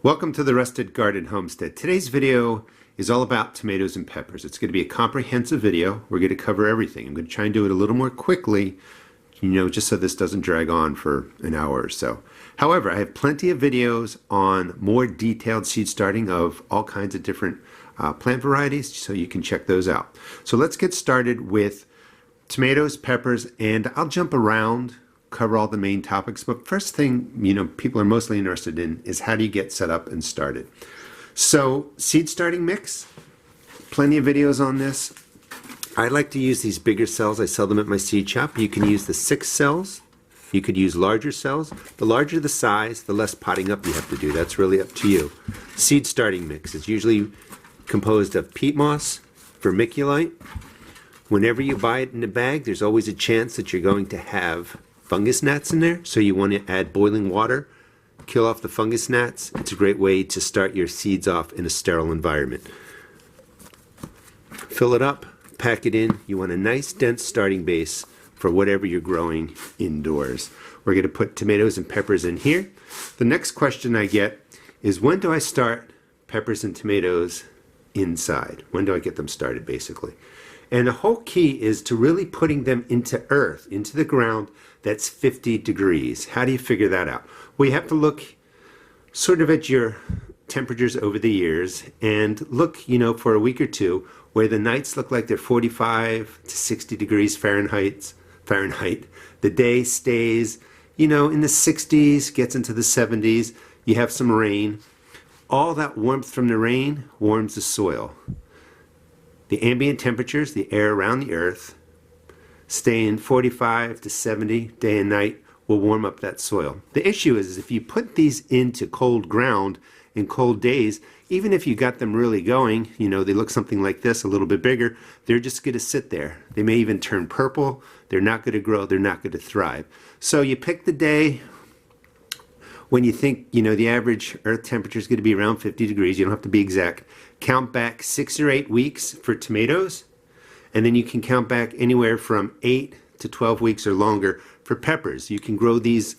Welcome to the Rusted Garden Homestead. Today's video is all about tomatoes and peppers. It's going to be a comprehensive video. We're going to cover everything. I'm going to try and do it a little more quickly, just so this doesn't drag on for an hour or so. However, I have plenty of videos on more detailed seed starting of all kinds of different plant varieties, so you can check those out. So let's get started with tomatoes, peppers, and I'll jump around, cover all the main topics, but first thing people are mostly interested in is how do you get set up and started. So seed starting mix, plenty of videos on this. I like to use these bigger cells. I sell them at my seed shop. You can use the 6 cells. You could use larger cells. The larger the size, the less potting up you have to do. That's really up to you. Seed starting mix is usually composed of peat moss, vermiculite. Whenever you buy it in a bag, there's always a chance that you're going to have fungus gnats in there, so you want to add boiling water, kill off the fungus gnats. It's a great way to start your seeds off in a sterile environment. Fill it up, pack it in. You want a nice dense starting base for whatever you're growing indoors. We're going to put tomatoes and peppers in here. The next question I get is, when do I start peppers and tomatoes inside? When do I get them started, basically? And the whole key is to really putting them into earth, into the ground that's 50 degrees. How do you figure that out? Well, you have to look sort of at your temperatures over the years and look, for a week or two where the nights look like they're 45 to 60 degrees Fahrenheit. The day stays, in the 60s, gets into the 70s. You have some rain. All that warmth from the rain warms the soil. The ambient temperatures, the air around the earth, staying 45 to 70 day and night, will warm up that soil. The issue is if you put these into cold ground in cold days, even if you got them really going, they look something like this, a little bit bigger, they're just going to sit there. They may even turn purple. They're not going to grow. They're not going to thrive. So you pick the day when you think, the average earth temperature is going to be around 50 degrees. You don't have to be exact. Count back 6 or 8 weeks for tomatoes, and then you can count back anywhere from 8 to 12 weeks or longer for peppers. You can grow these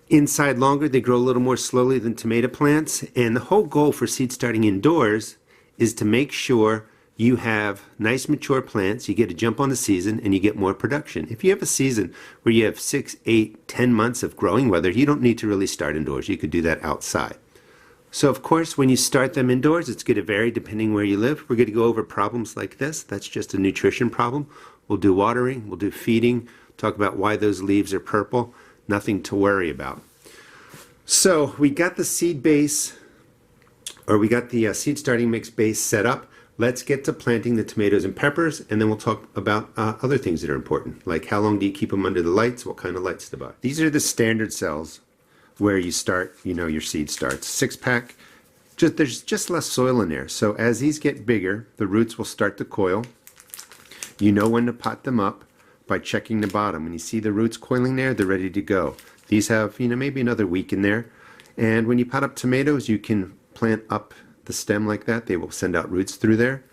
inside longer. They grow a little more slowly than tomato plants, and the whole goal for seed starting indoors is to make sure you have nice mature plants. You get a jump on the season and you get more production. If you have a season where you have 6, 8, 10 months of growing weather, you don't need to really start indoors. You could do that outside. So of course, when you start them indoors, it's going to vary depending where you live. We're going to go over problems like this. That's just a nutrition problem. We'll do watering, we'll do feeding, talk about why those leaves are purple. Nothing to worry about. So we got the seed base, or we got the seed starting mix base set up. Let's get to planting the tomatoes and peppers, and then we'll talk about other things that are important, like how long do you keep them under the lights, what kind of lights to buy. These are the standard cells where you start, your seed starts. 6-pack, there's just less soil in there. So as these get bigger, the roots will start to coil. You know when to pot them up by checking the bottom. When you see the roots coiling there, they're ready to go. These have, maybe another week in there. And when you pot up tomatoes, you can plant up the stem like that. They will send out roots through there.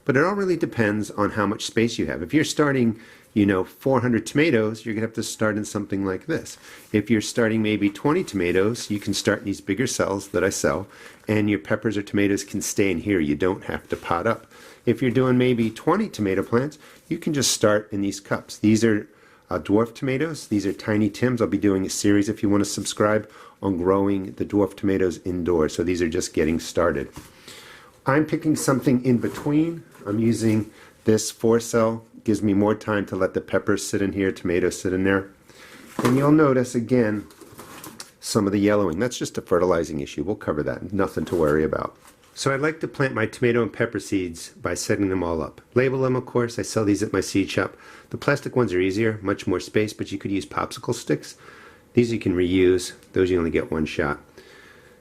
But it all really depends on how much space you have. If you're starting 400 tomatoes, you're going to have to start in something like this. If you're starting maybe 20 tomatoes, you can start in these bigger cells that I sell, and your peppers or tomatoes can stay in here. You don't have to pot up. If you're doing maybe 20 tomato plants, you can just start in these cups. These are dwarf tomatoes. These are Tiny Tims. I'll be doing a series, if you want to subscribe, on growing the dwarf tomatoes indoors. So these are just getting started. I'm picking something in between. I'm using this 4-cell. Gives me more time to let the peppers sit in here, tomatoes sit in there. And you'll notice again some of the yellowing. That's just a fertilizing issue. We'll cover that. Nothing to worry about. So I'd like to plant my tomato and pepper seeds by setting them all up. Label them, of course. I sell these at my seed shop. The plastic ones are easier, much more space, but you could use popsicle sticks. These you can reuse. Those you only get one shot.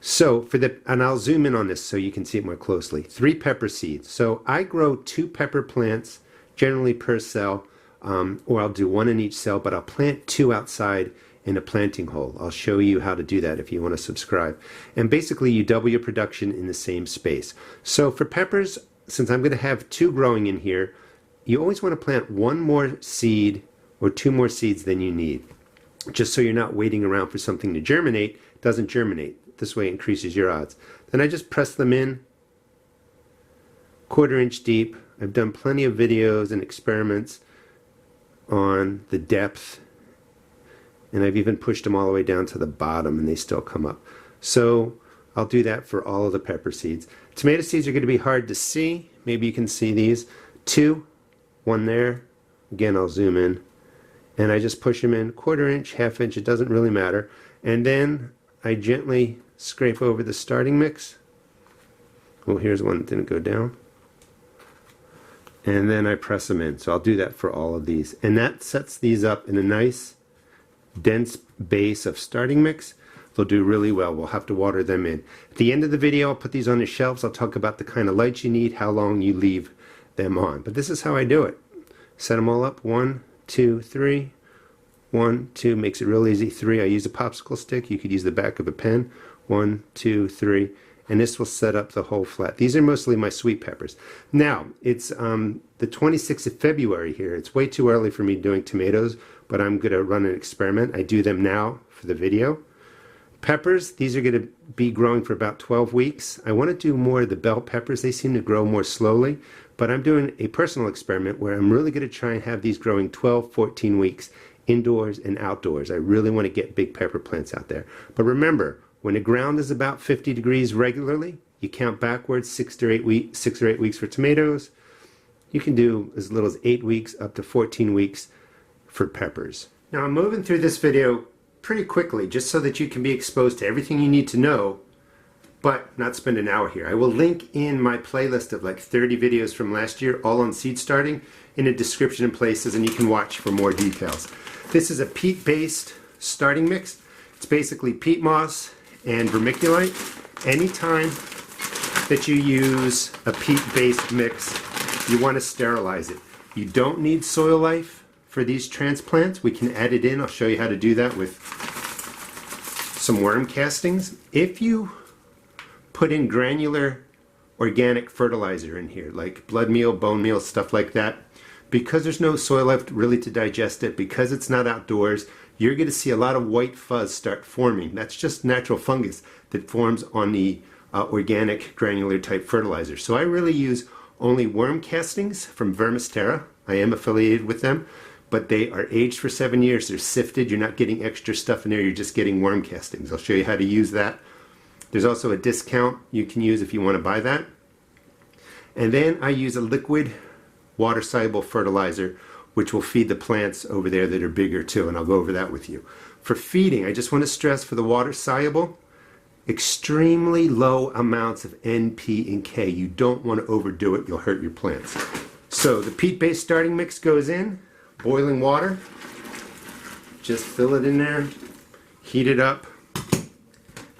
So and I'll zoom in on this so you can see it more closely. 3 pepper seeds. So I grow 2 pepper plants generally per cell, or I'll do 1 in each cell, but I'll plant 2 outside in a planting hole. I'll show you how to do that if you want to subscribe. And basically you double your production in the same space. So for peppers, since I'm going to have 2 growing in here, you always want to plant 1 more seed or 2 more seeds than you need, just so you're not waiting around for something to germinate. It doesn't germinate. This way it increases your odds. Then I just press them in, 1/4 inch deep. I've done plenty of videos and experiments on the depth, and I've even pushed them all the way down to the bottom and they still come up. So I'll do that for all of the pepper seeds. Tomato seeds are going to be hard to see. Maybe you can see these. 2, 1 there. Again, I'll zoom in. And I just push them in 1/4 inch, 1/2 inch, it doesn't really matter. And then I gently scrape over the starting mix. Well, here's one that didn't go down. And then I press them in. So I'll do that for all of these. And that sets these up in a nice, dense base of starting mix. They'll do really well. We'll have to water them in. At the end of the video, I'll put these on the shelves. I'll talk about the kind of light you need, how long you leave them on. But this is how I do it. Set them all up. 1, 2, 3. 1, 2. Makes it real easy. 3. I use a popsicle stick. You could use the back of a pen. 1, 2, 3. And this will set up the whole flat. These are mostly my sweet peppers. Now, it's the 26th of February here. It's way too early for me doing tomatoes, but I'm going to run an experiment. I do them now for the video. Peppers, these are going to be growing for about 12 weeks. I want to do more of the bell peppers. They seem to grow more slowly, but I'm doing a personal experiment where I'm really going to try and have these growing 12, 14 weeks indoors and outdoors. I really want to get big pepper plants out there. But remember, when the ground is about 50 degrees regularly, you count backwards 6 or 8 weeks for tomatoes. You can do as little as 8 weeks up to 14 weeks for peppers. Now I'm moving through this video pretty quickly just so that you can be exposed to everything you need to know, but not spend an hour here. I will link in my playlist of like 30 videos from last year, all on seed starting, in a description and places, and you can watch for more details. This is a peat-based starting mix. It's basically peat moss and vermiculite. Anytime that you use a peat-based mix, you want to sterilize it. You don't need soil life for these transplants. We can add it in. I'll show you how to do that with some worm castings. If you put in granular organic fertilizer in here, like blood meal, bone meal, stuff like that, because there's no soil left really to digest it, because it's not outdoors, you're going to see a lot of white fuzz start forming. That's just natural fungus that forms on the organic granular type fertilizer. So I really use only worm castings from Vermisterra. I am affiliated with them, but they are aged for 7 years. They're sifted. You're not getting extra stuff in there. You're just getting worm castings. I'll show you how to use that. There's also a discount you can use if you want to buy that. And then I use a liquid water-soluble fertilizer, which will feed the plants over there that are bigger too, and I'll go over that with you. For feeding, I just want to stress for the water-soluble, extremely low amounts of N, P, and K. You don't want to overdo it. You'll hurt your plants. So the peat-based starting mix goes in. Boiling water, just fill it in there, heat it up,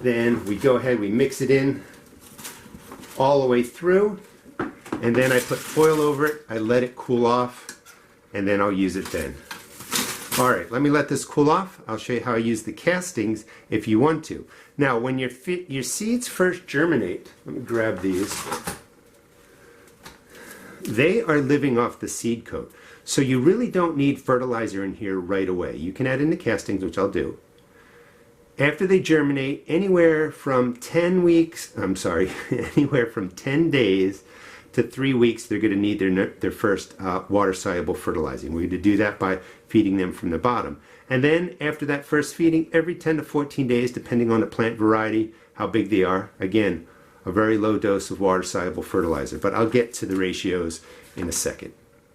then we go ahead, we mix it in all the way through, and then I put foil over it, I let it cool off, and then I'll use it then. Alright, let me let this cool off. I'll show you how I use the castings if you want to. Now when your seeds first germinate, let me grab these, they are living off the seed coat. So you really don't need fertilizer in here right away. You can add in the castings, which I'll do. After they germinate, anywhere from 10 days to 3 weeks, they're going to need their first water-soluble fertilizing. We're going to do that by feeding them from the bottom. And then after that first feeding, every 10 to 14 days, depending on the plant variety, how big they are, again, a very low dose of water-soluble fertilizer. But I'll get to the ratios in a second.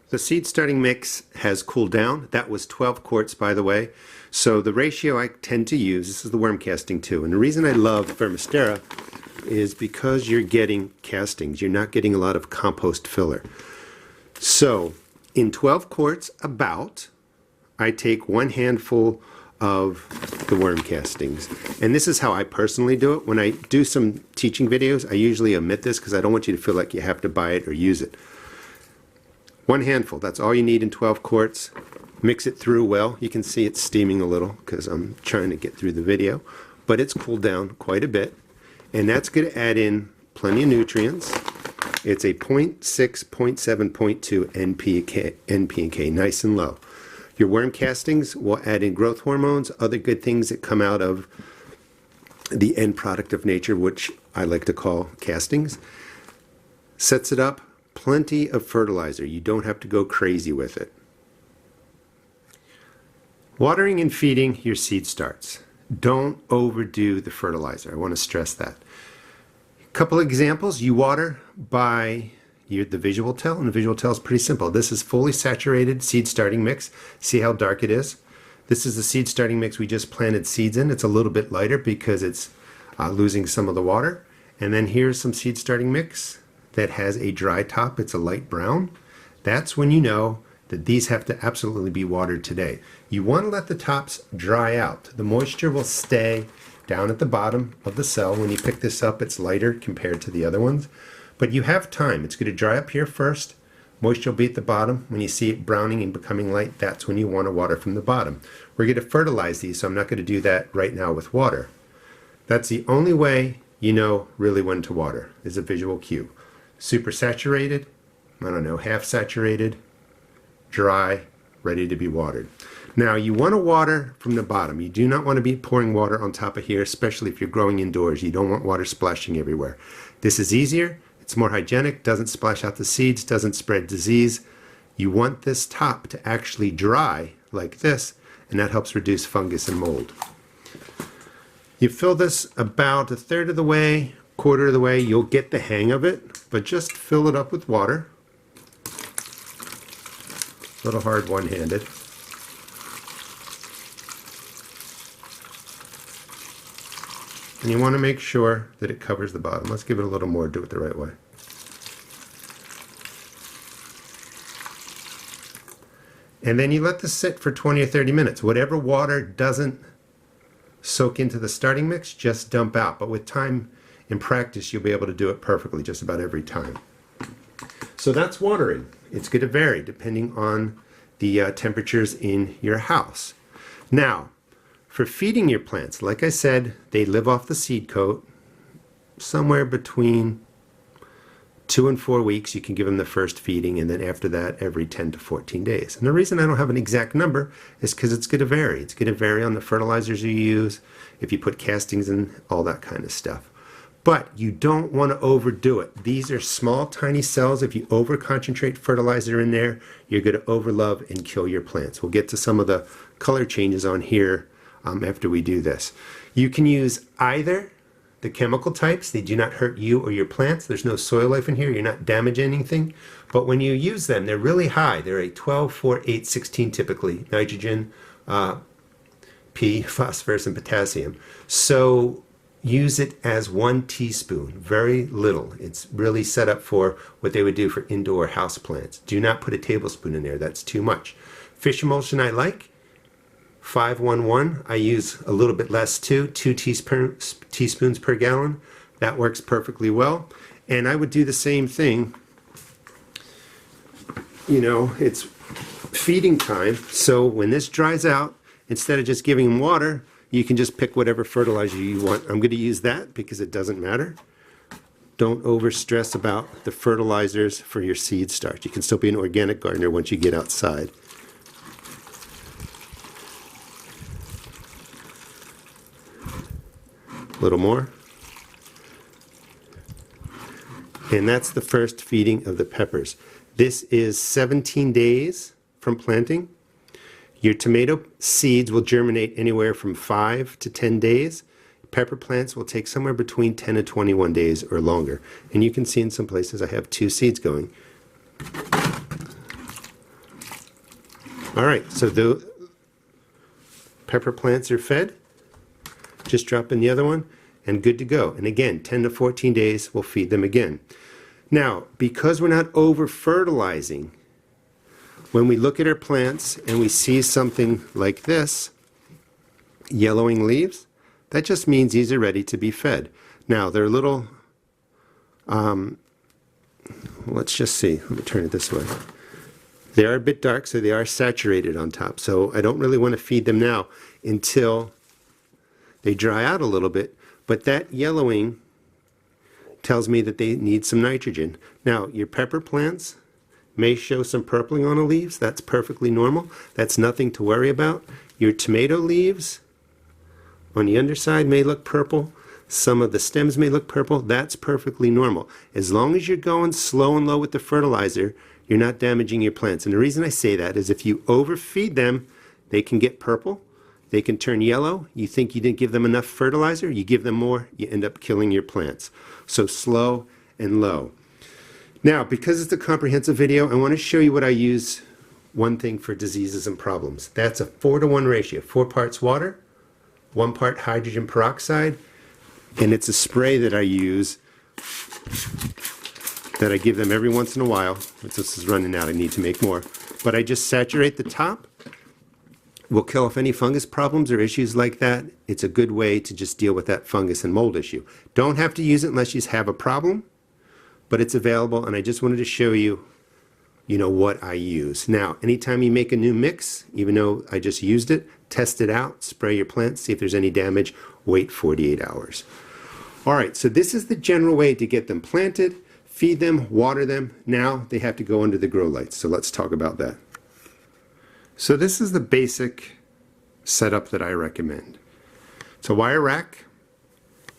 The seed starting mix has cooled down. That was 12 quarts, by the way. So the ratio I tend to use, this is the worm casting too, and the reason I love Vermisterra is because you're getting castings. You're not getting a lot of compost filler. So in 12 quarts, I take 1 handful of the worm castings. And this is how I personally do it. When I do some teaching videos, I usually omit this because I don't want you to feel like you have to buy it or use it. 1 handful, that's all you need in 12 quarts. Mix it through well. You can see it's steaming a little because I'm trying to get through the video, but it's cooled down quite a bit. And that's going to add in plenty of nutrients. It's a 0.6, 0.7, 0.2 NP and K, nice and low. Your worm castings will add in growth hormones, other good things that come out of the end product of nature, which I like to call castings. Sets it up, plenty of fertilizer. You don't have to go crazy with it. Watering and feeding your seed starts. Don't overdo the fertilizer. I want to stress that. A couple examples. You water by the visual tell, and the visual tell is pretty simple. This is fully saturated seed starting mix. See how dark it is? This is the seed starting mix we just planted seeds in. It's a little bit lighter because it's losing some of the water. And then here's some seed starting mix that has a dry top. It's a light brown. That's when you know that these have to absolutely be watered today. You want to let the tops dry out. The moisture will stay down at the bottom of the cell. When you pick this up, it's lighter compared to the other ones. But you have time. It's going to dry up here first. Moisture will be at the bottom. When you see it browning and becoming light, that's when you want to water from the bottom. We're going to fertilize these, so I'm not going to do that right now with water. That's the only way you know really when to water, is a visual cue. Super saturated, I don't know, half saturated, dry, ready to be watered. Now you want to water from the bottom. You do not want to be pouring water on top of here, especially if you're growing indoors. You don't want water splashing everywhere. This is easier, it's more hygienic, doesn't splash out the seeds, doesn't spread disease. You want this top to actually dry like this, and that helps reduce fungus and mold. You fill this about a third of the way, quarter of the way, you'll get the hang of it, but just fill it up with water. A little hard one-handed. And you want to make sure that it covers the bottom. Let's give it a little more, do it the right way. And then you let this sit for 20 or 30 minutes. Whatever water doesn't soak into the starting mix, just dump out. But with time and practice, you'll be able to do it perfectly just about every time. So that's watering. It's going to vary depending on the temperatures in your house. Now, for feeding your plants, like I said, they live off the seed coat. Somewhere between 2 and 4 weeks, you can give them the first feeding, and then after that, every 10 to 14 days. And the reason I don't have an exact number is because it's going to vary. It's going to vary on the fertilizers you use, if you put castings in, all that kind of stuff. But you don't want to overdo it. These are small, tiny cells. If you over-concentrate fertilizer in there, you're going to overlove and kill your plants. We'll get to some of the color changes on here after we do this. You can use either the chemical types. They do not hurt you or your plants. There's no soil life in here. You're not damaging anything. But when you use them, they're really high. They're a 12, 4, 8, 16 typically. Nitrogen, P, phosphorus, and potassium. So use it as 1 teaspoon, very little. It's really set up for what they would do for indoor house plants. Do not put a tablespoon in there. That's too much. Fish emulsion I like. 511. I use a little bit less too, 2 teaspoons per gallon. That works perfectly well. And I would do the same thing. You know, it's feeding time, so when this dries out, instead of just giving them water, you can just pick whatever fertilizer you want. I'm going to use that because it doesn't matter. Don't over stress about the fertilizers for your seed starts. You can still be an organic gardener once you get outside. A little more. And that's the first feeding of the peppers. This is 17 days from planting. Your tomato seeds will germinate anywhere from 5 to 10 days. Pepper plants will take somewhere between 10 and 21 days or longer. And you can see in some places I have 2 seeds going. All right, so the pepper plants are fed. Just drop in the other one and good to go. And again, 10 to 14 days, we'll feed them again. Now, because we're not over fertilizing, when we look at our plants and we see something like this, yellowing leaves, that just means these are ready to be fed. Now, they're a little, let's just see, let me turn it this way. They are a bit dark, so they are saturated on top. So I don't really want to feed them now until they dry out a little bit, but that yellowing tells me that they need some nitrogen. Now, your pepper plants may show some purpling on the leaves. That's perfectly normal. That's nothing to worry about. Your tomato leaves on the underside may look purple. Some of the stems may look purple. That's perfectly normal. As long as you're going slow and low with the fertilizer, you're not damaging your plants. And the reason I say that is if you overfeed them, they can get purple. They can turn yellow. You think you didn't give them enough fertilizer, you give them more, you end up killing your plants. So slow and low. Now, because it's a comprehensive video, I want to show you what I use one thing for diseases and problems. That's a 4-to-1 ratio. 4 parts water, 1 part hydrogen peroxide, and it's a spray that I use that I give them every once in a while. This is running out, I need to make more. But I just saturate the top. Will kill off any fungus problems or issues like that. It's a good way to just deal with that fungus and mold issue. Don't have to use it unless you have a problem, but it's available, and I just wanted to show you, what I use. Now, anytime you make a new mix, even though I just used it, test it out, spray your plants, see if there's any damage, wait 48 hours. All right, so this is the general way to get them planted, feed them, water them. Now they have to go under the grow lights, so let's talk about that. So this is the basic setup that I recommend. It's a wire rack.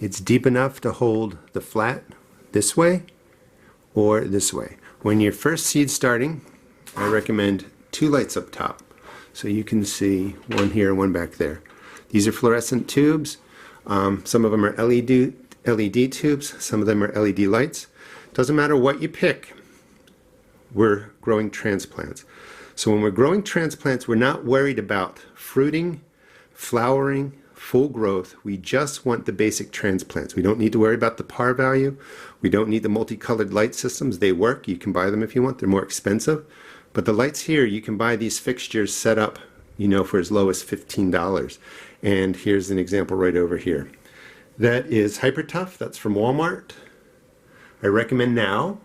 It's deep enough to hold the flat this way or this way. When you're first seed starting, I recommend 2 lights up top. So you can see one here and one back there. These are fluorescent tubes. Some of them are LED tubes. Some of them are LED lights. Doesn't matter what you pick. We're growing transplants. So when we're growing transplants, we're not worried about fruiting, flowering, full growth. We just want the basic transplants. We don't need to worry about the par value. We don't need the multicolored light systems. They work. You can buy them if you want. They're more expensive. But the lights here, you can buy these fixtures set up, for as low as $15. And here's an example right over here. That is Hyper Tough. That's from Walmart. I recommend now,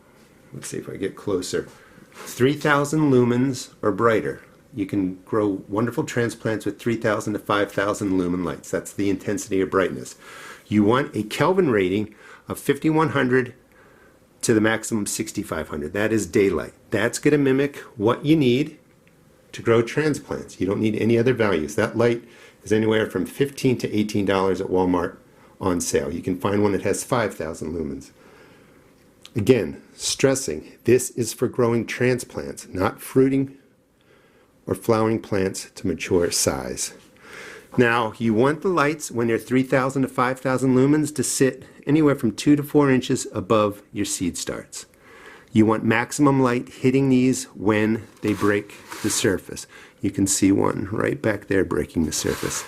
let's see if I get closer, 3,000 lumens or brighter. You can grow wonderful transplants with 3,000 to 5,000 lumen lights. That's the intensity of brightness. You want a Kelvin rating of 5,100 to the maximum 6,500. That is daylight. That's going to mimic what you need to grow transplants. You don't need any other values. That light is anywhere from $15 to $18 at Walmart on sale. You can find one that has 5,000 lumens. Again, stressing, this is for growing transplants, not fruiting or flowering plants to mature size. Now, you want the lights when they're 3,000 to 5,000 lumens to sit anywhere from 2 to 4 inches above your seed starts. You want maximum light hitting these when they break the surface. You can see one right back there breaking the surface.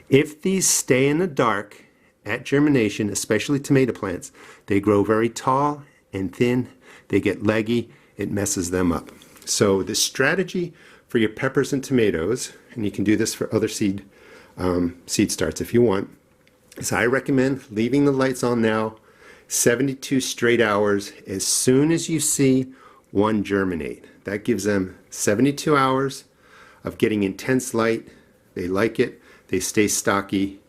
If these stay in the dark at germination, especially tomato plants, they grow very tall and thin, they get leggy, it messes them up. So the strategy for your peppers and tomatoes, and you can do this for other seed starts if you want, is I recommend leaving the lights on now 72 straight hours as soon as you see one germinate. That gives them 72 hours of getting intense light. They like it, they stay stocky,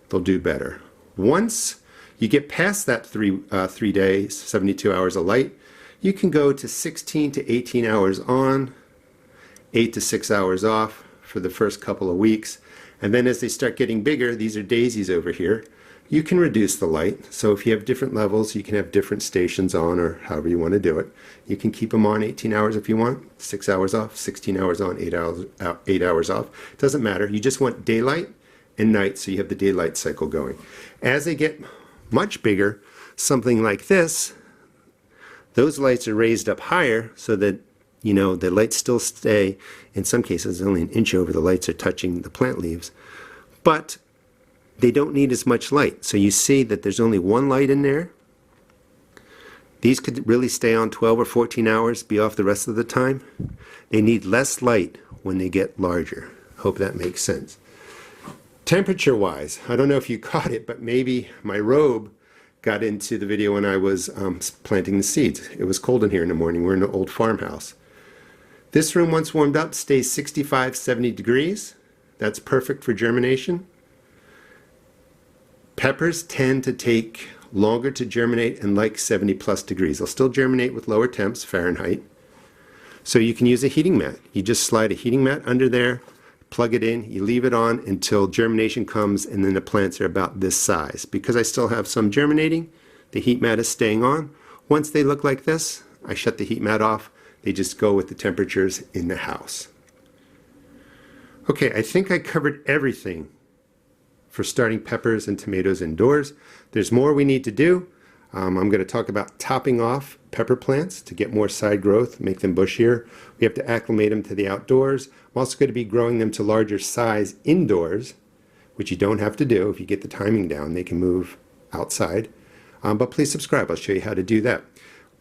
they'll do better. Once you get past that 3 days, 72 hours of light, you can go to 16 to 18 hours on, 8 to 6 hours off for the first couple of weeks. And then as they start getting bigger, these are daisies over here, you can reduce the light. So if you have different levels, you can have different stations on or however you want to do it. You can keep them on 18 hours if you want, 6 hours off, 16 hours on, 8 hours off. It doesn't matter. You just want daylight and night, so you have the daylight cycle going. As they get much bigger, something like this, those lights are raised up higher so that the lights still stay, in some cases only an inch over the lights are touching the plant leaves, but they don't need as much light. So you see that there's only one light in there. These could really stay on 12 or 14 hours, be off the rest of the time. They need less light when they get larger. Hope that makes sense. Temperature wise, I don't know if you caught it, but maybe my robe got into the video when I was planting the seeds. It was cold in here in the morning. We're in an old farmhouse. This room, once warmed up, stays 65, 70 degrees. That's perfect for germination. Peppers tend to take longer to germinate and like 70 plus degrees. They'll still germinate with lower temps, Fahrenheit. So you can use a heating mat. You just slide a heating mat under there, plug it in, you leave it on until germination comes, and then the plants are about this size. Because I still have some germinating, the heat mat is staying on. Once they look like this, I shut the heat mat off. They just go with the temperatures in the house. Okay, I think I covered everything for starting peppers and tomatoes indoors. There's more we need to do. I'm going to talk about topping off pepper plants to get more side growth, make them bushier. We have to acclimate them to the outdoors. I'm also going to be growing them to larger size indoors, which you don't have to do. If you get the timing down, they can move outside. But please subscribe. I'll show you how to do that.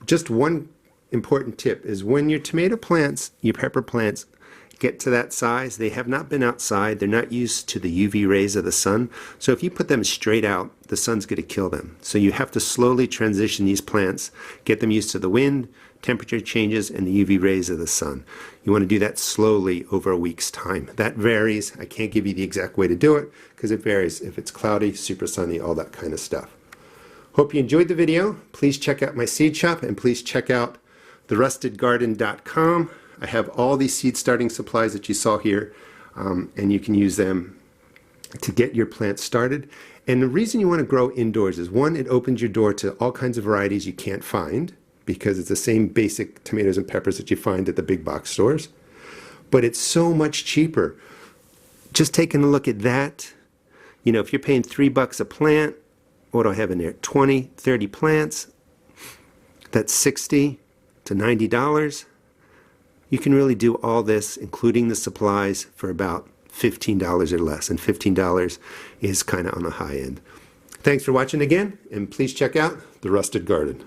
Just one important tip is when your tomato plants, your pepper plants, get to that size, they have not been outside, they're not used to the UV rays of the sun. So if you put them straight out, the sun's going to kill them. So you have to slowly transition these plants, get them used to the wind, temperature changes, and the UV rays of the sun. You want to do that slowly over a week's time. That varies. I can't give you the exact way to do it because it varies if it's cloudy, super sunny, all that kind of stuff. Hope you enjoyed the video. Please check out my seed shop and please check out therustedgarden.com. I have all these seed starting supplies that you saw here, and you can use them to get your plants started. And the reason you want to grow indoors is, one, it opens your door to all kinds of varieties you can't find because it's the same basic tomatoes and peppers that you find at the big box stores. But it's so much cheaper. Just taking a look at that, you know, if you're paying $3 a plant, what do I have in there? 20, 30 plants, that's $60 to $90. You can really do all this, including the supplies, for about $15 or less. And $15 is kind of on the high end. Thanks for watching again, and please check out The Rusted Garden.